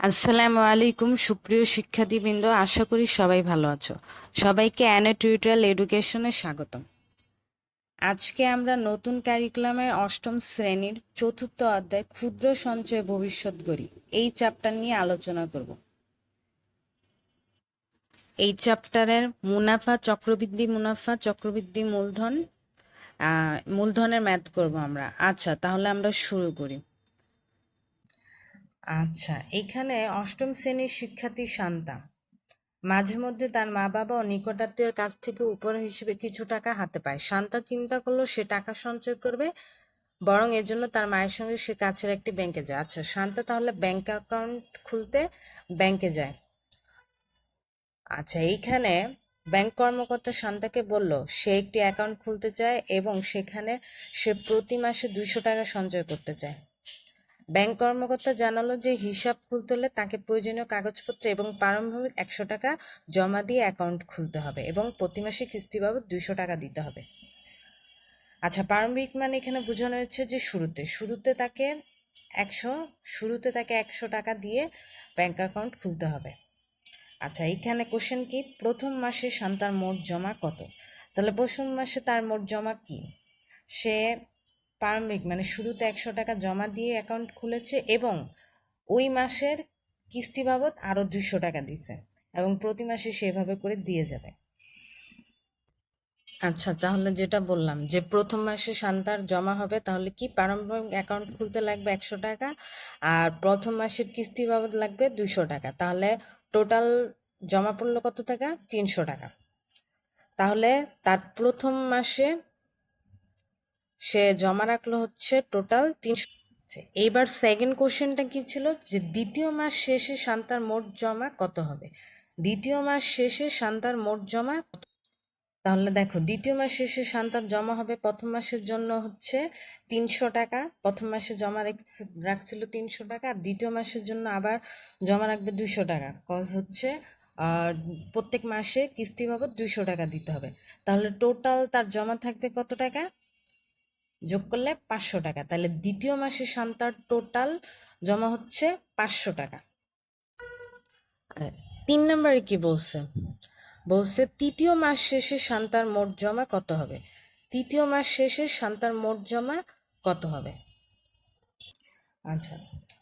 আসসালামু আলাইকুম সুপ্রিয় শিক্ষার্থীবৃন্দ, আশা করি সবাই ভালো আছো। সবাইকে অ্যানা টিউটোরিয়াল এডুকেশনে স্বাগতম। আজকে আমরা নতুন কারিকুলামের অষ্টম শ্রেণীর চতুর্থ অধ্যায় ক্ষুদ্র সঞ্চয় ভবিষ্যৎ গড়ি এই চ্যাপ্টার নিয়ে আলোচনা করব। এই চ্যাপ্টারের মুনাফা চক্রবৃদ্ধি মূলধনের ম্যাথ করব আমরা। আচ্ছা, তাহলে আমরা শুরু করি। আচ্ছা, এখানে অষ্টম শ্রেণীর শিক্ষার্থী শান্তা মাঝে মধ্যে তার মা বাবা ও নিকটাত্মীয়ের কাছ থেকে উপহার হিসেবে কিছু টাকা হাতে পায়। শান্তা চিন্তা করলো সে টাকা সঞ্চয় করবে, বরং এর জন্য তার মায়ের সঙ্গে সে কাছের একটি ব্যাংকে যায়। আচ্ছা, শান্তা তাহলে ব্যাংক অ্যাকাউন্ট খুলতে ব্যাংকে যায়। আচ্ছা, এইখানে ব্যাংক কর্মকর্তা শান্তাকে বলল সে একটি অ্যাকাউন্ট খুলতে চায় এবং সেখানে সে প্রতি মাসে 200 টাকা সঞ্চয় করতে চায়। ব্যাংক কর্মকর্তা জানালো যে হিসাব খুলতে হলে তাকে প্রয়োজনীয় কাগজপত্র এবং প্রারম্ভিক 100 টাকা জমা দিয়ে অ্যাকাউন্ট খুলতে হবে এবং প্রতি মাসে কিস্তি বাবদ 200 টাকা দিতে হবে। আচ্ছা, প্রারম্ভিক মানে এখানে বোঝানো হচ্ছে যে শুরুতে তাকে 100 টাকা দিয়ে ব্যাংক অ্যাকাউন্ট খুলতে হবে। আচ্ছা, এইখানে কোশ্চেন কি, প্রথম মাসে শান্তার মোট জমা কত? তাহলে প্রথম মাসে তার মোট জমা কি? সে প্রারম্ভিক মানে শুরুতে 100 টাকা জমা দিয়ে অ্যাকাউন্ট খুলেছে এবং ওই মাসের কিস্তি বাবদ আরও 200 টাকা দিছে এবং প্রতি মাসে সেভাবে করে দিয়ে যাবে। আচ্ছা, তাহলে যেটা বললাম যে প্রথম মাসে শান্তার জমা হবে, তাহলে কি প্রারম্ভিক অ্যাকাউন্ট খুলতে লাগবে 100 টাকা আর প্রথম মাসের কিস্তি বাবদ লাগবে 200 টাকা, তাহলে টোটাল জমা পড়লো কত টাকা? 300 টাকা। তাহলে তার প্রথম মাসে সে জমা রাখলো হচ্ছে টোটাল 300। এইবার সেকেন্ড কোশ্চেনটা কি ছিল, যে দ্বিতীয় মাস শেষে শান্তার মোট জমা কত হবে? দ্বিতীয় মাস শেষে শান্তার মোট জমা, তাহলে দেখো দ্বিতীয় মাস শেষে শান্তার জমা হবে প্রথম মাসের জন্য হচ্ছে 300 টাকা। প্রথম মাসে জমা রাখছিল 300 টাকা, আর দ্বিতীয় মাসের জন্য আবার জমা রাখবে 200 টাকা, কজ হচ্ছে আর প্রত্যেক মাসে কিস্তি বাবদ 200 টাকা দিতে হবে। তাহলে টোটাল তার জমা থাকবে কত টাকা? যোগ করলে 500 টাকা। তাহলে দ্বিতীয় মাসে শান্তার টোটাল জমা হচ্ছে 500 টাকা। আর 3 নম্বরে কি বলছে? বলছে তৃতীয় মাস শেষে শান্তার মোট জমা কত হবে? তৃতীয় মাস শেষে শান্তার মোট জমা কত হবে? আচ্ছা,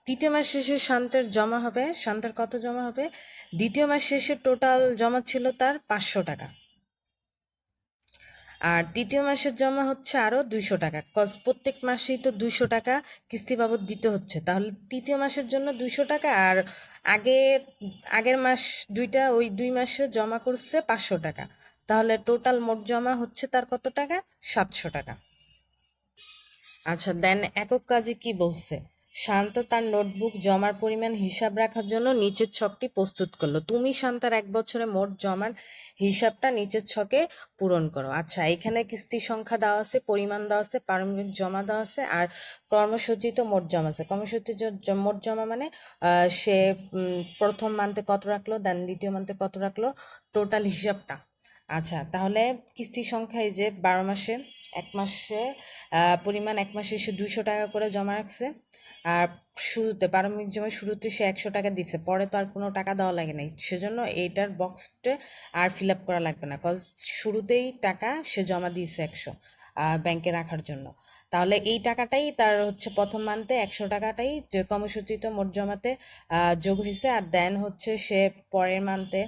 তৃতীয় মাস শেষে শান্তার কত জমা হবে? দ্বিতীয় মাস শেষে টোটাল জমা ছিল তার 500 টাকা, আর তৃতীয় মাসের জমা হচ্ছে আরও 200 টাকা, কজ প্রত্যেক মাসেই তো 200 টাকা কিস্তি বাবদ দিতে হচ্ছে। তাহলে তৃতীয় মাসের জন্য 200 টাকা, আর আগের আগের মাস দুইটা, ওই 2 মাসে জমা করছে 500 টাকা, তাহলে টোটাল মোট জমা হচ্ছে তার কত টাকা? 700 টাকা। আচ্ছা, দেন একক কাজে কি বলছে? শান্ত তার নোটবুক জমার পরিমাণ হিসাব রাখার জন্য নিচের ছকটি প্রস্তুত করলো। তুমি শান্তার 1 বছরে মোট জমার হিসাবটা নিচের ছকে পূরণ করো। আচ্ছা, এখানে কিস্তি সংখ্যা দেওয়া আছে, পরিমাণ দেওয়া আছে, প্রারম্ভিক জমা দেওয়া আছে, আর কর্মসূচিত মোট জমা আছে। কর্মসূচিত মোট জমা মানে সে প্রথম মান্থে কত রাখলো, দেন দ্বিতীয় মান্থে কত রাখলো, টোটাল হিসাবটা। আচ্ছা, তাহলে কিস্তির সংখ্যা এই যে 12 মাসে, এক মাসে পরিমাণ এক মাসে সে 200 টাকা করে জমা রাখছে, আর শুরুতে প্রারম্ভিক জমা শুরুতে সে 100 টাকা দিচ্ছে, পরে তো আর কোনো টাকা দেওয়া লাগে নাই, সেজন্য এইটার বক্সটা আর ফিল আপ করা লাগবে না, কজ শুরুতেই টাকা সে জমা দিয়েছে 100 ব্যাংকে রাখার জন্য। তাহলে এই টাকাটাই তার হচ্ছে প্রথম মান্থে 100 টাকাটাই যে কর্মসূচিত মোট জমাতে যোগ হয়েছে, আর দেন হচ্ছে সে পরের মান্থে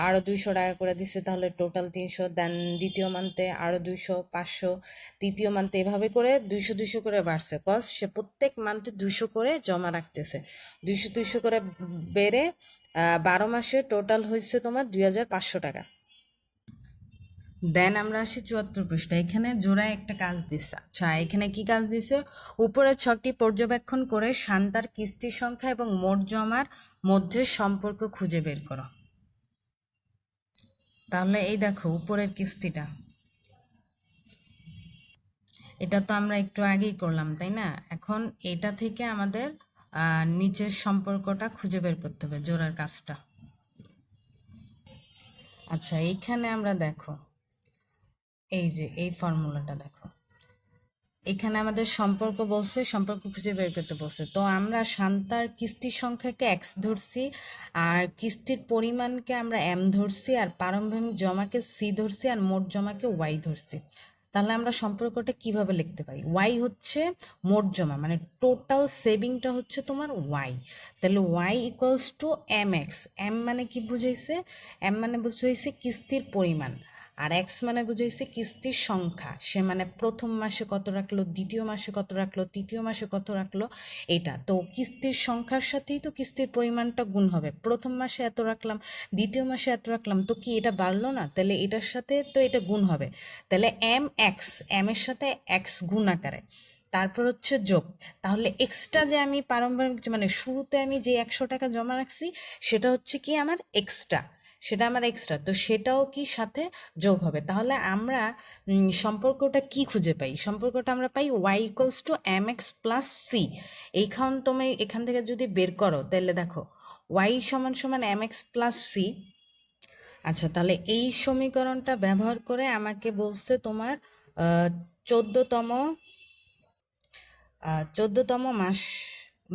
আরও 200 টাকা করে দিচ্ছে, তাহলে টোটাল 300। দেন দ্বিতীয় মান্থে আরও 200, 500, তৃতীয় মান্থে এভাবে করে 200 200 করে বাড়ছে, কজ সে প্রত্যেক মান্থে 200 করে জমা রাখতেছে। 200 200 করে বেড়ে 12 মাসে টোটাল হয়েছে তোমার 2500 টাকা। দেন আমরা আসি 74 পৃষ্ঠা। এখানে জোড়ায় একটা কাজ দিচ্ছে। আচ্ছা, এখানে কি কাজ দিছে? উপরের ছকটি পর্যবেক্ষণ করে শান্তার কিস্তির সংখ্যা এবং মোট জমার মধ্যে সম্পর্ক খুঁজে বের করো। তাহলে এই দেখো উপরের কিস্তিটা, এটা তো আমরা একটু আগেই করলাম, তাই না? এখন এটা থেকে আমাদের নিচের সম্পর্কটা খুঁজে বের করতে হবে, জোড়ার কাজটা। আচ্ছা, এইখানে আমরা দেখো এই যে এই ফর্মুলাটা দেখো, এখানে আমাদের সম্পর্ক বলছে, সম্পর্ক খুঁজে বের করতে বলছে। তো আমরা শান্তার কিস্তির সংখ্যাকে এক্স ধরছি, আর কিস্তির পরিমাণকে আমরা এম ধরছি, আর প্রারম্ভিক জমাকে সি ধরছি, আর মোট জমাকে ওয়াই ধরছি। তাহলে আমরা সম্পর্কটা কিভাবে লিখতে পারি? ওয়াই হচ্ছে মোট জমা, মানে টোটাল সেভিংটা হচ্ছে তোমার ওয়াই। তাহলে Y equals to M X. M মানে কি বুঝাইছে? এম মানে বুঝাইছে কিস্তির পরিমাণ, আর এক্স মানে বুঝাইছে কিস্তির সংখ্যা। সে মানে প্রথম মাসে কত রাখলো, দ্বিতীয় মাসে কত রাখলো, তৃতীয় মাসে কত রাখলো, এটা তো কিস্তির সংখ্যার সাথেই তো কিস্তির পরিমাণটা গুণ হবে। প্রথম মাসে এত রাখলাম, দ্বিতীয় মাসে এত রাখলাম, তো কি এটা বাড়লো না? তাহলে এটার সাথে তো এটা গুণ হবে। তাহলে এম এক্স, এম এর সাথে এক্স গুণ আকারে, তারপর হচ্ছে যোগ। তাহলে এক্সট্রা যে আমি প্রারম্ভিক মানে শুরুতে আমি যে 100 টাকা জমা রাখছি, সেটা হচ্ছে কি আমার এক্সট্রা, সেটা আমার এক্সট্রা, তো সেটাও কি সাথে যোগ হবে। তাহলে আমরা সম্পর্কটা কি খুঁজে পাই? সম্পর্কটা আমরা পাই Y equals to M X plus C. এইখান তুমি এখান থেকে যদি বের করো, তাহলে দেখো ওয়াই সমান সমান এম এক্স প্লাস সি। আচ্ছা, তাহলে এই সমীকরণটা ব্যবহার করে আমাকে বলছে তোমার 14তম 14তম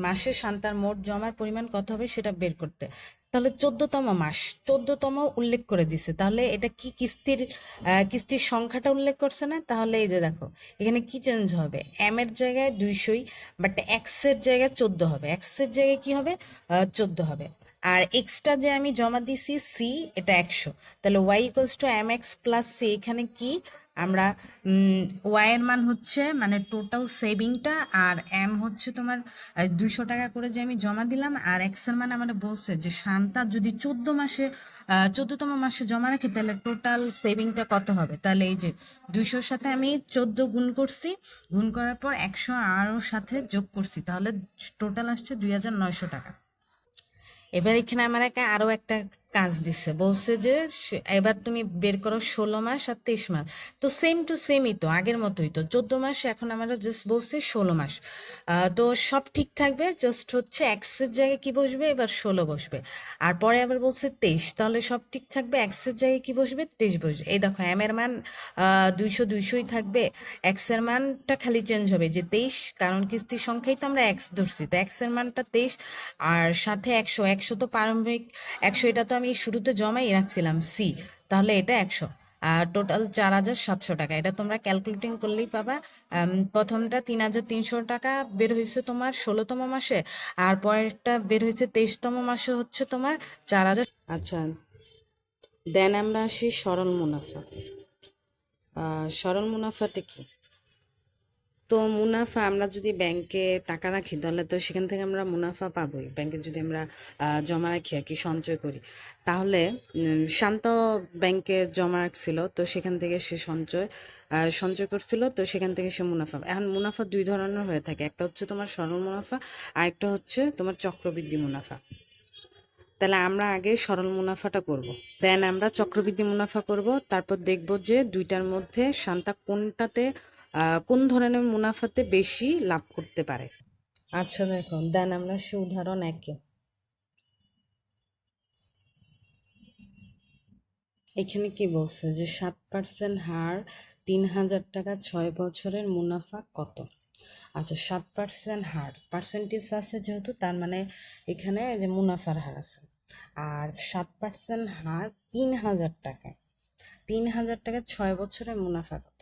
মাসে শান্তার মোট জমার পরিমাণ কত হবে সেটা বের করতে। তাহলে 14তম মাস, 14তম উল্লেখ করে দিছে, তাহলে এটা কি কিস্তির সংখ্যাটা উল্লেখ করছে না? তাহলে এই যে দেখো এখানে কি চেঞ্জ হবে, এম এর জায়গায় 200, বাট এক্স এর জায়গায় 14 হবে, এক্স এর জায়গায় কি হবে, 14 হবে। আর এক্সট্রা যে আমি জমা দিছি সি, এটা 100। তাহলে Y equals to M X plus C, এখানে কি আমরা ওয়াই এর মান হচ্ছে মানে টোটাল সেভিংটা, আর এম হচ্ছে তোমার 200 টাকা করে যে আমি জমা দিলাম, আর এক্স এর মান আমাদের বলছে যে শান্তা যদি 14তম মাসে জমা রাখে তাহলে টোটাল সেভিংটা কত হবে। তাহলে এই যে 200-র সাথে আমি 14 গুণ করছি, গুণ করার পর 100 আরও সাথে যোগ করছি, তাহলে টোটাল আসছে 2900 টাকা। এবার এখানে আমার আরো একটা কাজ দিচ্ছে, বলছে যে এবার তুমি বের করো 16 মাস আর 23 মাস। তো সেম টু সেমই তো, আগের মতোই তো, 14 মাস, এখন আমরা জাস্ট বলছে 16 মাস। তো সব ঠিক থাকবে, জাস্ট হচ্ছে এক্সের জায়গায় কি বসবে, এবার 16 বসবে। আর পরে আবার বলছে 23, তাহলে সব ঠিক থাকবে, এক্সের জায়গায় কি বসবে, 23 বসবে। এই দেখো এম এর মান 200 থাকবে, এক্স এর মানটা খালি চেঞ্জ হবে যে 23, কারণ কিস্তির সংখ্যাই তো আমরা এক্স ধরছি, তো এক্স এর মানটা 23, আর সাথে 100, 100 তো প্রারম্ভিক 100, এটা তো আমি শুরুতে জমাই রাখছিলাম সি, তাহলে এটা 100। আর টোটাল 4700 টাকা, এটা তোমরা ক্যালকুলেটিং করলেই পাবা। প্রথমটা 3300 টাকা বের হয়েছে তোমার 16তম মাসে, আর পরেরটা বের হয়েছে 23তম মাসে হচ্ছে তোমার 4000। আচ্ছা, দেন আমরা আসি সরল মুনাফা। সরল মুনাফাটা কি? তো মুনাফা, আমরা যদি ব্যাংকে টাকা রাখি তাহলে তো সেখান থেকে আমরা মুনাফা পাবোই। ব্যাংকে যদি আমরা জমা রাখি আর কি, সঞ্চয় করি, তাহলে শান্ত ব্যাংকে জমা রাখছিল, তো সেখান থেকে সে সঞ্চয় করছিল, তো সেখান থেকে সে মুনাফা। এখন মুনাফা দুই ধরনের হয়ে থাকে, একটা হচ্ছে তোমার সরল মুনাফা, আর একটা হচ্ছে তোমার চক্রবৃদ্ধি মুনাফা। তাহলে আমরা আগে সরল মুনাফাটা করব, দেন আমরা চক্রবৃদ্ধি মুনাফা করব, তারপর দেখব যে দুইটার মধ্যে শান্তা কোন ধরনের মুনাফাতে বেশি লাভ করতে পারে। আচ্ছা দেখো, দেন আমরা সে উদাহরণ একে, এখানে কি বলছে যে 7% হার 3000 টাকা 6 বছরের মুনাফা কত? আচ্ছা, 7% হার, পার্সেন্টেজ আছে যেহেতু, তার মানে এখানে যে মুনাফার হার আছে। আর 7% হার 3000 টাকা, 3000 টাকা 6 বছরের মুনাফা কত?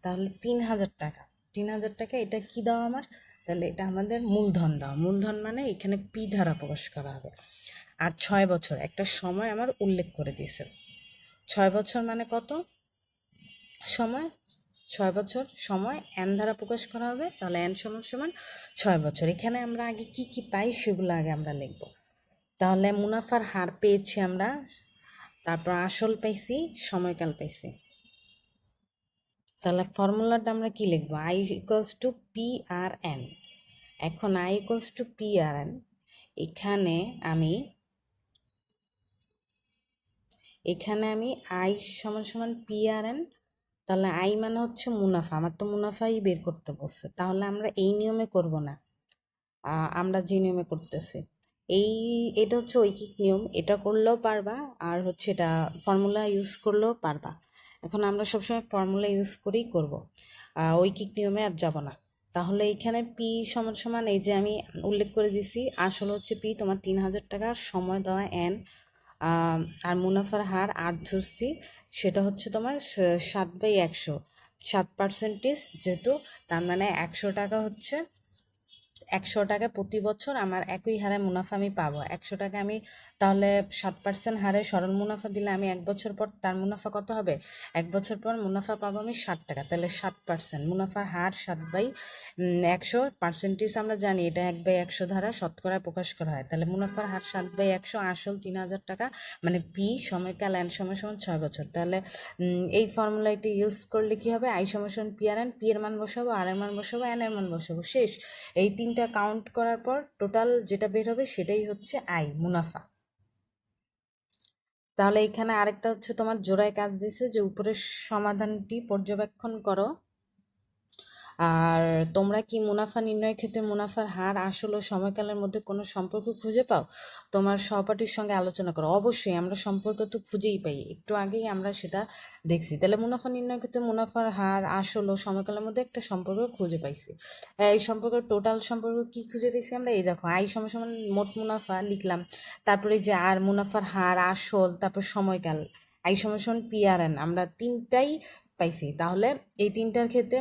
তাহলে 3000 টাকা, 3000 টাকা এটা কি দাও আমার? তাহলে এটা আমাদের মূলধন দাও, মূলধন মানে এখানে পি ধারা প্রকাশ করা হবে। আর 6 বছর একটা সময় আমার উল্লেখ করে দিয়েছে, 6 বছর মানে কত সময়? 6 বছর সময় এন দ্বারা প্রকাশ করা হবে, তাহলে এন সমান সমান 6 বছর। এখানে আমরা আগে কি কি পাই সেগুলো আগে আমরা লিখব। তাহলে মুনাফার হার পেয়েছি আমরা, তারপর আসল পাইছি, সময়কাল পাইছি। তাহলে ফর্মুলাটা আমরা কি লিখবো? I equals to P R N. এখন I equals to P R N, এখানে আমি আই সমান সমান পি আর এন, তাহলে আই মানে হচ্ছে মুনাফা, আমার তো মুনাফাই বের করতে বলছে, তাহলে আমরা এই নিয়মে করব না, আমরা যে নিয়মে করতেছি এই, এটা হচ্ছে ঐকিক নিয়ম, এটা করলেও পারবা, আর হচ্ছে এটা ফর্মুলা ইউজ করলেও পারবা। এখন আমরা সবসময় ফর্মুলা ইউজ করেই করব। ঐকিক নিয়মে আর যাব না। তাহলে এইখানে পি সমান সমান এই যে আমি উল্লেখ করে দিছি, আসলে হচ্ছে পি তোমার 3,000 টাকা, সময় দেওয়া এন, আর মুনাফার হার 8 ধরছি, সেটা হচ্ছে তোমার 7/100, 7% যেহেতু, তার মানে 100 টাকা হচ্ছে 100 টাকা প্রতি বছর আমার একই হারে মুনাফা আমি পাবো। 100 টাকা আমি তাহলে 7% হারে সরল মুনাফা দিলে আমি 1 বছর পর তার মুনাফা কত হবে? 1 বছর পর মুনাফা পাবো আমি 60 টাকা। তাহলে 7%, মুনাফার হার 7/100, পার্সেন্টেজ আমরা জানি এটা 1/100 দ্বারা শতকরা প্রকাশ করা হয়। তাহলে মুনাফার হার 7/100, আসল 3,000 টাকা, মানে পি সময়কাল এন সমান সমান 6 বছর। তাহলে এই ফর্মুলাটি ইউজ করলে কি হবে? আই সমান সমান পি আর এন, পি এর মান বসাবো, আর এর মান বসাবো, এন এর মান বসাবো, শেষ। এই তিনটা কাউন্ট করার পর টোটাল যেটা বের হবে সেটাই হচ্ছে আয়, মুনাফা। তাহলে এখানে আরেকটা হচ্ছে তোমার জোড়ায় কাজ দিয়েছে যে উপরের সমাধানটি পর্যবেক্ষণ করো। আর তোমরা কি মুনাফা নির্ণয়ের ক্ষেত্রে মুনাফার হার, আসল ও সময়কালের মধ্যে কোনো সম্পর্ক খুঁজে পাও? তোমার সহপাঠীর সঙ্গে আলোচনা করো। অবশ্যই আমরা সম্পর্ক তো খুঁজেই পাই, একটু আগেই আমরা সেটা দেখছি। তাহলে মুনাফা নির্ণয়ের ক্ষেত্রে মুনাফার হার, আসল ও সময়কালের মধ্যে একটা সম্পর্ক খুঁজে পাইছি। এই সম্পর্কের টোটাল সম্পর্ক কি খুঁজে পেয়েছি আমরা? এই দেখো, আই সমান সমান মোট মুনাফা লিখলাম, তারপরে যে আর মুনাফার হার, আসল, তারপর সময়কাল, আই সমান সমান পি আর এন, আমরা তিনটাই পাইছি। তাহলে এই তিনটার ক্ষেত্রে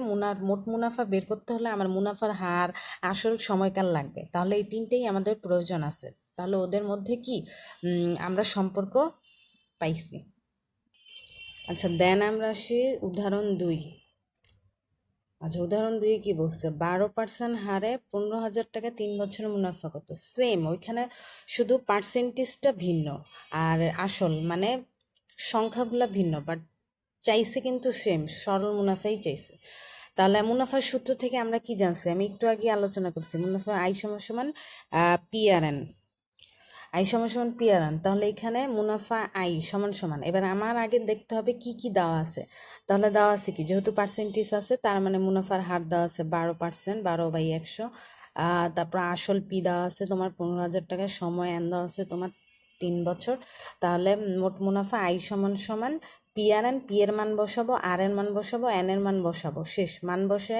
মোট মুনাফা বের করতে হলে আমার মুনাফার হার, আসল, সময়কাল লাগবে। তাহলে এই তিনটেই আমাদের প্রয়োজন আছে। তাহলে ওদের মধ্যে কি আমরা সম্পর্ক পাইছি। আচ্ছা, দেন আমরা আসি উদাহরণ 2। আচ্ছা, উদাহরণ 2 কি বলছে? 12% হারে 15,000 টাকা 3 বছরের মুনাফা কত? সেম, ওইখানে শুধু পার্সেন্টেজটা ভিন্ন আর আসল মানে সংখ্যাগুলা ভিন্ন, বাট চাইছে কিন্তু সেম, সরল মুনাফাই চাইছে। তাহলে মুনাফার সূত্র থেকে আমরা কি জানছি? আমি একটু আগে আলোচনা করছি, মুনাফা আই সমান সমান পি আর এন, আই সমান সমান পি আর এন। তাহলে এখানে মুনাফা আই সমান সমান, এবার আমার আগে দেখতে হবে কি কি দেওয়া আছে। তাহলে দেওয়া আছে কি, যেহেতু পার্সেন্টেজ আছে তার মানে মুনাফার হার দেওয়া আছে 12%, 12/100। তারপর আসল পি দেওয়া আছে তোমার 15,000 টাকা, সময় এন দেওয়া আছে তোমার 3 বছর। তাহলে মোট মুনাফা আই সমান সমান পি আর এন, পি এর মান বসাবো, আর এর মান বসাবো, এন এর মান বসাবো, শেষ। মান বসে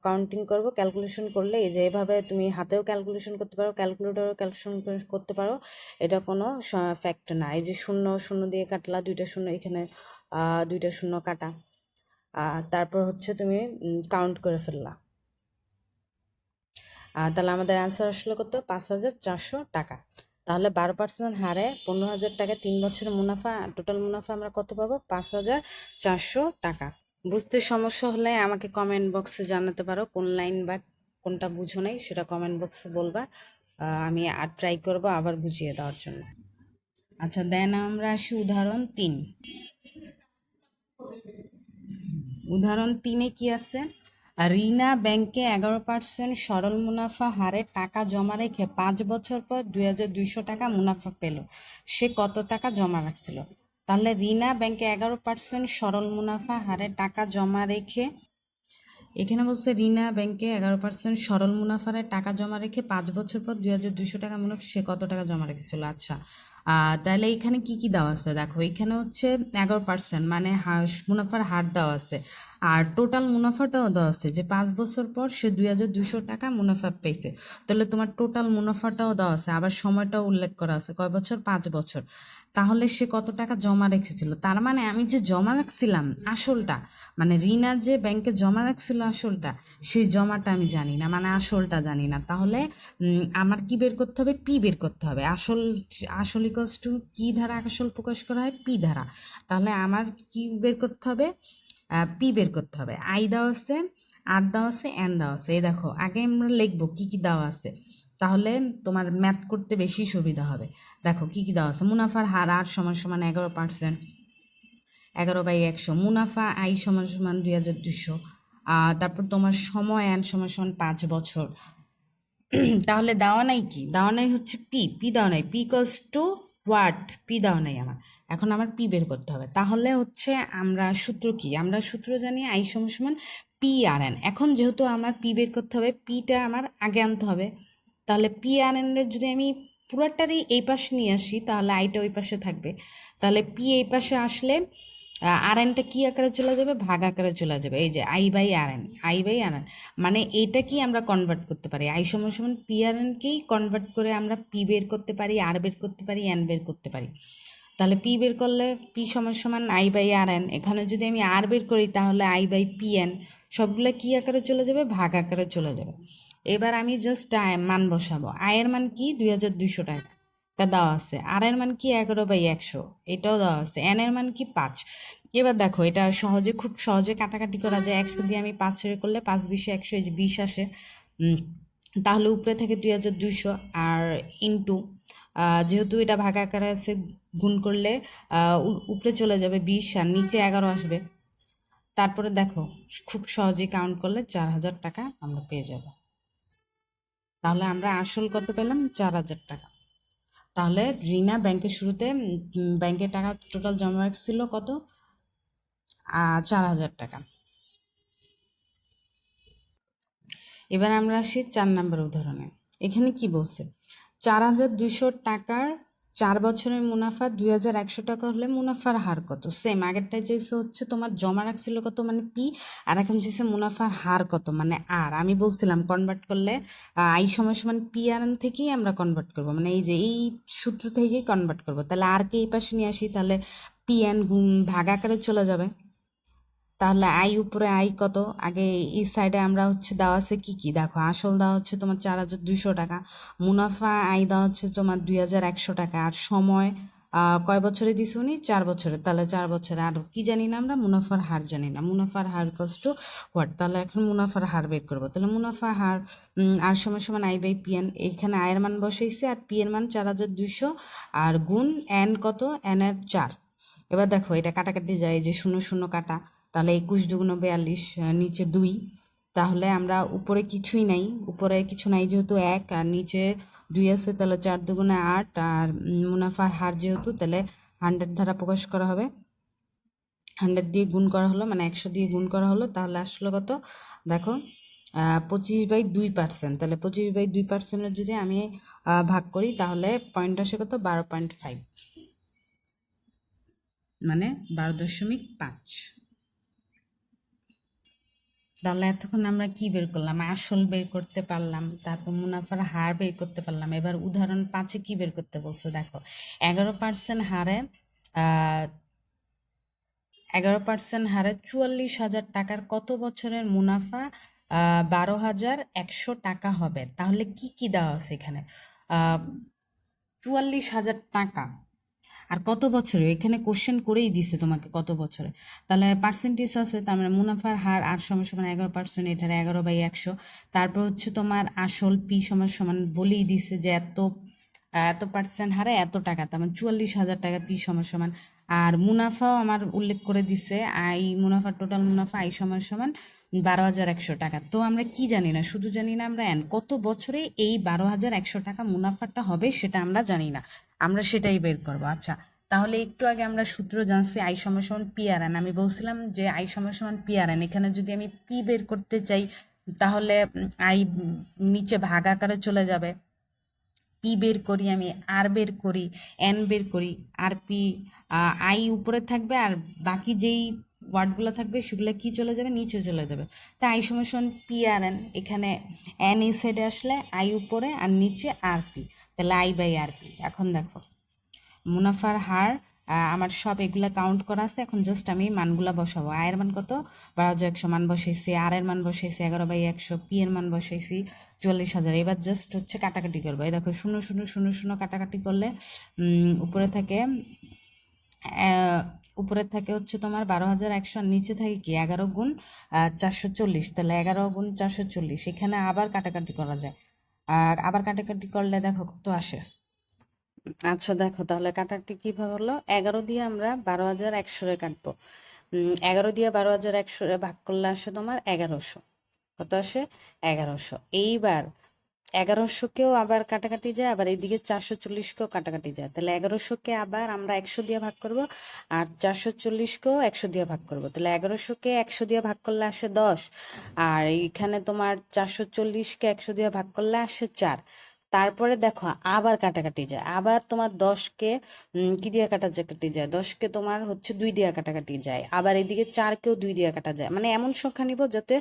কাউন্টিং করব, ক্যালকুলেশন করলে এই যে এভাবে তুমি হাতেও ক্যালকুলেশন করতে পারো, ক্যালকুলেটরও ক্যালকুলেশন করতে পারো, এটা কোনো ফ্যাক্ট না। এই যে শূন্য শূন্য দিয়ে কাটলা, 2টা শূন্য এখানে, 2টা শূন্য কাটা, তারপর হচ্ছে তুমি কাউন্ট করে ফেললা। তাহলে আমাদের অ্যান্সার আসলে কত? 5,400 টাকা। তাহলে 12% হারে 15,000 টাকা 3 বছরের মুনাফা, টোটাল মুনাফা আমরা কত পাবো? 5,400 টাকা। বুঝতে সমস্যা হলে আমাকে কমেন্ট বক্সে জানাতে পারো, কোন লাইন বা কোনটা বুঝো নাই সেটা কমেন্ট বক্সে বলবা, আমি আর ট্রাই করবো আবার বুঝিয়ে দেওয়ার জন্য। আচ্ছা, দেন আমরা আসি উদাহরণ 3। উদাহরণ 3-এ কি আছে? রিনা ব্যাংকে 11% সরল মুনাফা হারে টাকা জমা রেখে 5 বছর পর 2,200 টাকা মুনাফা পেল। সে কত টাকা জমা রাখছিল? তাহলে রিনা ব্যাংকে 11% সরল মুনাফা হারে টাকা জমা রেখে, এখানে বলছে রিনা ব্যাংকে 11% সরল মুনাফারে টাকা জমা রেখে 5 বছর পর 2,200 টাকা মুনাফা, সে কত টাকা জমা রেখেছিল? আচ্ছা, তাহলে এখানে কি কি দেওয়া আছে দেখো, এখানে হচ্ছে 11% মানে মুনাফার হার দেওয়া আছে, আর টোটাল মুনাফাটাও দেওয়া আছে যে 5 বছর পর সে 2,200 টাকা মুনাফা পেয়েছে। তাহলে তোমার টোটাল মুনাফাটাও দেওয়া আছে, আবার সময়টাও উল্লেখ করা আছে, কয় বছর? 5 বছর। তাহলে সে কত টাকা জমা রেখেছিল? তার মানে আমি যে জমা রাখছিলাম আসলটা, মানে রিনা যে ব্যাংকে জমা রাখছিল আসলটা, সেই জমাটা আমি জানি না, মানে আসলটা জানি না। তাহলে আমার কি বের করতে হবে? পি বের করতে হবে। আসল, আসল ইকুয়ালস টু কি ধারা আসল প্রকাশ করা হয়? পি ধারা। তাহলে আমার কি বের করতে হবে? পি বের করতে হবে। আই দেওয়া আছে, আর দেওয়া আছে, এন দেওয়া আছে। এই দেখো, আগে আমরা লিখবো কি কি দেওয়া আছে, তাহলে তোমার ম্যাথ করতে বেশি সুবিধা হবে। দেখো কি কি দেওয়া আছে। মুনাফার হার আর সমান সমান 11%, 11/100। মুনাফা আই সমান সমান 2,200। তারপর তোমার সময় এন সমান সমান 5 বছর। তাহলে দেওয়া নাই কি? দেওয়া নাই হচ্ছে পি, পি দেওয়া নাই, P equals to what? P দেওয়া নাই আমার। এখন আমার পি বের করতে হবে। তাহলে হচ্ছে আমরা সূত্র কি? আমরা সূত্র জানি আই সমান সমান পি আর এন। এখন যেহেতু আমার পি বের করতে হবে, পিটা আমার আগে আনতে হবে। তাহলে পি আর এন এর যদি আমি পুরোটারই এই পাশে নিয়ে আসি তাহলে আইটা ওই পাশে থাকবে। তাহলে পি এই পাশে আসলে আর এনটা কি আকারে চলে যাবে, ভাগ আকারে চলে যাবে। এই যে I by R N, I by R N, মানে এটা কি আমরা কনভার্ট করতে পারি, আই সমান সমান পি আর এনকেই কনভার্ট করে আমরা পি বের করতে পারি, আর বের করতে পারি, এন বের করতে পারি। তাহলে পি বের করলে পি সমান সমান আই বাই আর এন, এখানে যদি আমি আর বের করি তাহলে আই বাই পি এন, সবগুলো কি আকারে চলে যাবে, ভাগ আকারে চলে যাবে। এবার আমি জাস্ট মান বসাবো। আয়ের মান কি 2200 টাকা, এটা দেওয়া আছে। আর এর মান কি 11/100, এটাও দেওয়া আছে। এন এর মান কি 5। এবার দেখো এটা সহজে, খুব সহজে কাটাকাটি করা যায়। 100 দিয়ে আমি 5 করলে 5 20 100, এই যে 20 আসে। তাহলে উপরে থেকে 2200 আর ইন্টু, যেহেতু এটা ভাগ আকারে আছে, গুণ করলে উপরে চলে যাবে 20 আর নিচে 11 আসবে। তারপরে দেখো খুব সহজেই কাউন্ট করলে 4000 টাকা আমরা পেয়ে যাব। তাহলে আমরা আসল কত পেলাম, 4000 টাকা। তাহলে রিনা ব্যাংকের শুরুতে ব্যাংকে টাকা টোটাল জমা রাখছিল কত, 4000 টাকা। এবার আমরা আসি 4 নম্বর উদাহরণে। এখানে কি বলছে, 4200 টাকার 4 বছরের মুনাফা 2100 টাকা হলে মুনাফার হার কত। সেম আগেরটাই চাইছে হচ্ছে তোমার জমা রাখছিল কত মানে পি, আর এখন চাইছে মুনাফার হার কত মানে আর। আমি বলছিলাম কনভার্ট করলে আই সমান সমান পি আর এন থেকেই আমরা কনভার্ট করব, মানে এই যে এই সূত্র থেকেই কনভার্ট করব। তাহলে আর কে এই পাশে নিয়ে আসি, তাহলে পি এন ভাগ আকারে চলে যাবে। তাহলে আই উপরে আই কত, আগে এই সাইডে আমরা হচ্ছে দেওয়া আছে কি কি দেখো, আসল দেওয়া হচ্ছে তোমার 4200 টাকা, মুনাফা আই দেওয়া হচ্ছে তোমার 2100 টাকা, আর সময় কয় বছরে দিছি উনি, 4 বছরে। তাহলে 4 বছরে, আর কি জানি না আমরা, মুনাফার হার জানি না, মুনাফার হার ইকুয়ালস টু হোয়াট। তাহলে এখন মুনাফার হার বের করবো। তাহলে মুনাফা হার আর সমান সমান আই বাই পি এন, এইখানে আয়ের মান বসাইছি আর পি এর মান 4200, আর গুণ এন কত, এন এর 4। এবার দেখো এটা কাটাকাটি যায়, এই যে 0 0 কাটা, তাহলে 21 দুগুণ 42, নিচে 2। তাহলে আমরা উপরে কিছুই নাই, উপরে কিছু নাই যেহেতু 1, আর নিচে 2 আছে, তাহলে 4 দুগুণে 8, আর মুনাফার হার যেহেতু, তাহলে 100 দ্বারা প্রকাশ করা হবে। 100 দিয়ে গুণ করা হলো, মানে 100 দিয়ে গুণ করা হলো, তাহলে আসলো কত দেখো, 25/2%। তাহলে 25/2%-এর যদি আমি ভাগ করি তাহলে পয়েন্ট আসে কত, 12.5, মানে 12.5। তাহলে এতক্ষণ আমরা কি বের করলাম, আসল বের করতে পারলাম, তারপর মুনাফার হার বের করতে পারলাম। এবার উদাহরণ 5-এ কি বের করতে বলছে দেখো, 11% হারে 44,000 টাকার কত বছরের মুনাফা 12,100 টাকা হবে। তাহলে কি কি দেওয়া আছে এখানে, 44,000 টাকা আর কত বছরে, এখানে কোশ্চেন করেই দিছে তোমাকে কত বছরে। তাহলে পার্সেন্টেজ আছে, তার মানে মুনাফার হার আর সমান সমান 11%, এটার 11/100। তারপর হচ্ছে তোমার আসল পি সমান সমান বলেই দিছে যে এত এত পার্সেন্ট হারে এত টাকা, তার মানে 44,000 টাকা পি সমান সমান। আর মুনাফাও আমার উল্লেখ করে দিছে, আই মুনাফার টোটাল মুনাফা আই সমান সমান 12,100 টাকা। তো আমরা কি জানি না, শুধু জানি না আমরা এন কত বছরে এই 12,100 টাকা মুনাফাটা হবে সেটা আমরা জানি না, আমরা সেটাই বের করবো। আচ্ছা, তাহলে একটু আগে আমরা সূত্র জানছি আই সমান সমান পি আর এন। আমি বলছিলাম যে আই সমান সমান পি আর এন, এখানে যদি আমি পি বের করতে চাই তাহলে আই নিচে ভাগ আকারে চলে যাবে, পি বের করি আমি, আর বের করি, এন বের করি, আর পি আই উপরে থাকবে, আর বাকি যেই ওয়ার্ডগুলো থাকবে সেগুলো কি চলে যাবে, নিচে চলে যাবে। তাই আই সমান সমান পি আর এন, এখানে এন এই সাইডে আসলে আই উপরে আর নিচে আর পি, তাহলে আই বাই আর পি। এখন দেখো মুনাফার হার আমার সব এগুলা কাউন্ট করা আছে, এখন জাস্ট আমি মানগুলা বসাবো। আয়ের মান কত, 12,100 মান বসাইছি, আর এর মান বসাইছি 11/100, পি এর মান বসাইছি 44,000। এবার জাস্ট হচ্ছে কাটাকাটি করবো। এই দেখো 0 0 0 0 কাটাকাটি করলে উপরে থাকে হচ্ছে তোমার 12,100, নিচে থাকে কি 11 গুণ 440, তাহলে 11 গুণ 440। এখানে আবার কাটাকাটি করা যায়, আর আবার কাটাকাটি করলে দেখো কত আসে। আচ্ছা দেখো তাহলে কাটারটি কিভাবে হলো, 11 দিয়ে আমরা 12,100 কাটবো। 11 দিয়ে 12,100 ভাগ করলে আসে তোমার 1100, কত আসে 1100। এইবার 1100-কেও আবার কাটাকাটি যায়, আবার এইদিকে 440-কেও কাটাকাটি যায়, তাহলে 1100-কে আবার আমরা 100 দিয়ে ভাগ করব, আর 440-কেও 100 দিয়ে ভাগ করব। তাহলে 1100-কে 100 দিয়ে ভাগ করলে আসে 10, আর এইখানে তোমার 440-কে 100 দিয়ে ভাগ করলে আসে 4। তারপরে দেখো আবার কাটাকাটি যায়, আবার তোমার 10কে কি দিয়ে কাটাকাটি যায়, 10কে তোমার হচ্ছে 2 দিয়ে কাটাকাটি যায়, আবার এদিকে 4কেও 2 দিয়ে কাটা যায়। মানে এমন সংখ্যা নিব যাতে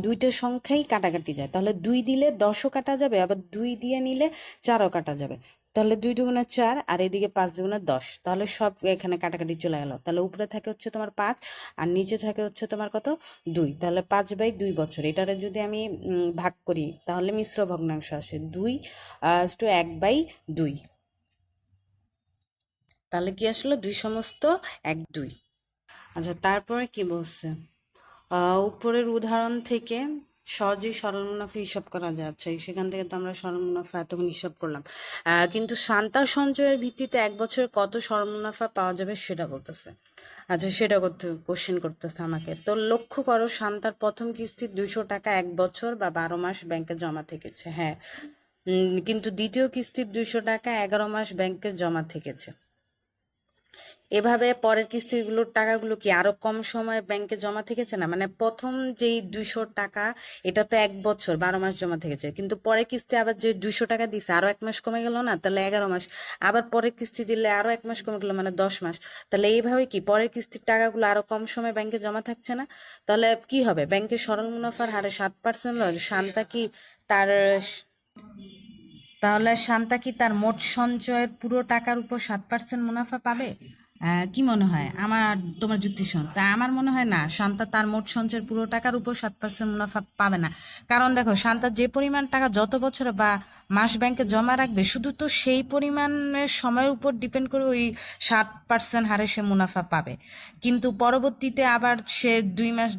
দুইটা সংখ্যাই কাটাকাটি যায়। তাহলে 2 দিলে 10ও কাটা যাবে, আবার 2 দিয়ে নিলে 4ও কাটা যাবে। তাহলে 2 দুগুণে 4 আর এদিকে 5 দুগুণে 10, তাহলে সব এখানে কাটাকাটি চলে গেল। তাহলে উপরে থাকে হচ্ছে তোমার 5 আর নিচে থাকে হচ্ছে তোমার কত 2। তাহলে 5/2 বছর, এটারে যদি আমি ভাগ করি তাহলে মিশ্র ভগ্নাংশ আসে 2:1/2। তাহলে কি আসলো 2:1/2। আচ্ছা, তারপরে কি বলছে, উপরের উদাহরণ থেকে সহজেই সরল মুনাফা হিসাব করা যাচ্ছে। সেখান থেকে তো আমরা সরল মুনাফা এতক্ষণ হিসাব করলাম, কিন্তু সান্তার সঞ্চয়ের ভিত্তিতে 1 বছরে কত সরল মুনাফা পাওয়া যাবে সেটা বলতেছে। আচ্ছা, সেটা করতে কোশ্চেন করতেছে আমাকে। তো লক্ষ্য করো, সান্তার প্রথম কিস্তির 200 টাকা 1 বছর বা 12 মাস ব্যাংকে জমা থেকেছে। হ্যাঁ, কিন্তু দ্বিতীয় কিস্তির 200 টাকা 11 মাস ব্যাংকে জমা থেকেছে। এভাবে পরের কিস্তিগুলোর টাকাগুলো কি আরো কম সময় ব্যাংকে জমা থেকেছে না? মানে প্রথম যেই 200 টাকা, এটা তো 1 বছর 12 মাস জমা থেকেছে, কিন্তু পরের কিস্তি আবার যে 200 টাকা দিছে আরো 1 মাস কমে গেল না, তাহলে 11 মাস। আবার পরের কিস্তি দিলে আরো 1 মাস কমে গেলো, মানে 10 মাস। তাহলে এইভাবে কি পরের কিস্তির টাকাগুলো আরো কম সময় ব্যাংকে জমা থাকছে না? তাহলে কি হবে, ব্যাংকের সরল মুনাফার হারে 7% শান্তা কি তার শান্তা কি তার মোট সঞ্চয়ের পুরো টাকার উপর 7% মুনাফা পাবে? কি মনে হয় আমার, তোমার যুক্তি শোন। তা আমার মনে হয় না, শান্তা তার মোট সঞ্চয়ের পুরো টাকার উপর 7% মুনাফা পাবে না। কারণ দেখো, শান্তা যে পরিমাণ টাকা যত বছরে বা মাস ব্যাংকে জমা রাখবে, শুধু তো সেই পরিমাণের সময়ের উপর ডিপেন্ড করে ওই 7% হারে সে মুনাফা পাবে। কিন্তু পরবর্তীতে আবার সে 2 মাস,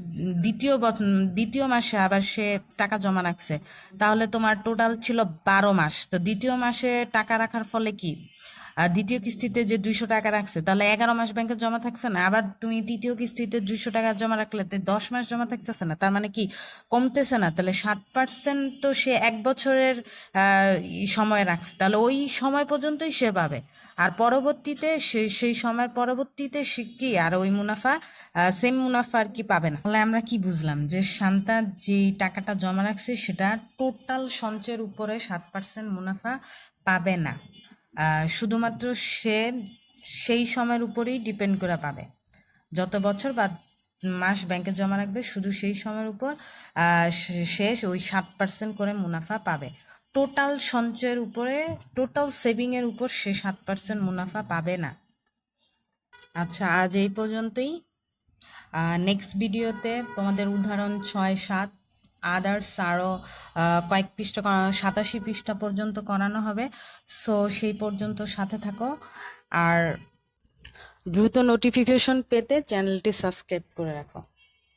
দ্বিতীয় মাসে আবার সে টাকা জমা রাখছে, তাহলে তোমার টোটাল ছিল 12 মাস। তো দ্বিতীয় মাসে টাকা রাখার ফলে কি, আর দ্বিতীয় কিস্তিতে যে 200 টাকা রাখছে, তাহলে 11 মাস ব্যাংকে জমা থাকছে না। আবার তুমি তৃতীয় কিস্তিতে 200 টাকা জমা রাখলে 10 মাস জমা থাকতেছে না, তার মানে কি কমতেছে না? তাহলে 7% তো সে 1 বছরের সময় রাখছে, তাহলে ওই সময় পর্যন্তই সে পাবে। আর পরবর্তীতে সেই সময়ের পরবর্তীতে সে কি আর ওই মুনাফা, সেম মুনাফা আর কি পাবে না। তাহলে আমরা কি বুঝলাম, যে শান্তা যে টাকাটা জমা রাখছে সেটা টোটাল সঞ্চয়ের উপরে 7% মুনাফা পাবে না। শুধুমাত্র সে সেই সময়ের উপরেই ডিপেন্ড করে পাবে, যত বছর বা মাস ব্যাংকে জমা রাখবে শুধু সেই সময়ের উপর সে ওই 7% করে মুনাফা পাবে। টোটাল সঞ্চয়ের উপরে, টোটাল সেভিংয়ের উপর সে 7% মুনাফা পাবে না। আচ্ছা, আজ এই পর্যন্তই। নেক্সট ভিডিওতে তোমাদের উদাহরণ 6, 7 আদার্স আরও কয়েক পৃষ্ঠা, 87 পৃষ্ঠা পর্যন্ত করানো হবে। সো সেই পর্যন্ত সাথে থাকো, আর দ্রুত নোটিফিকেশন পেতে চ্যানেলটি সাবস্ক্রাইব করে রাখো।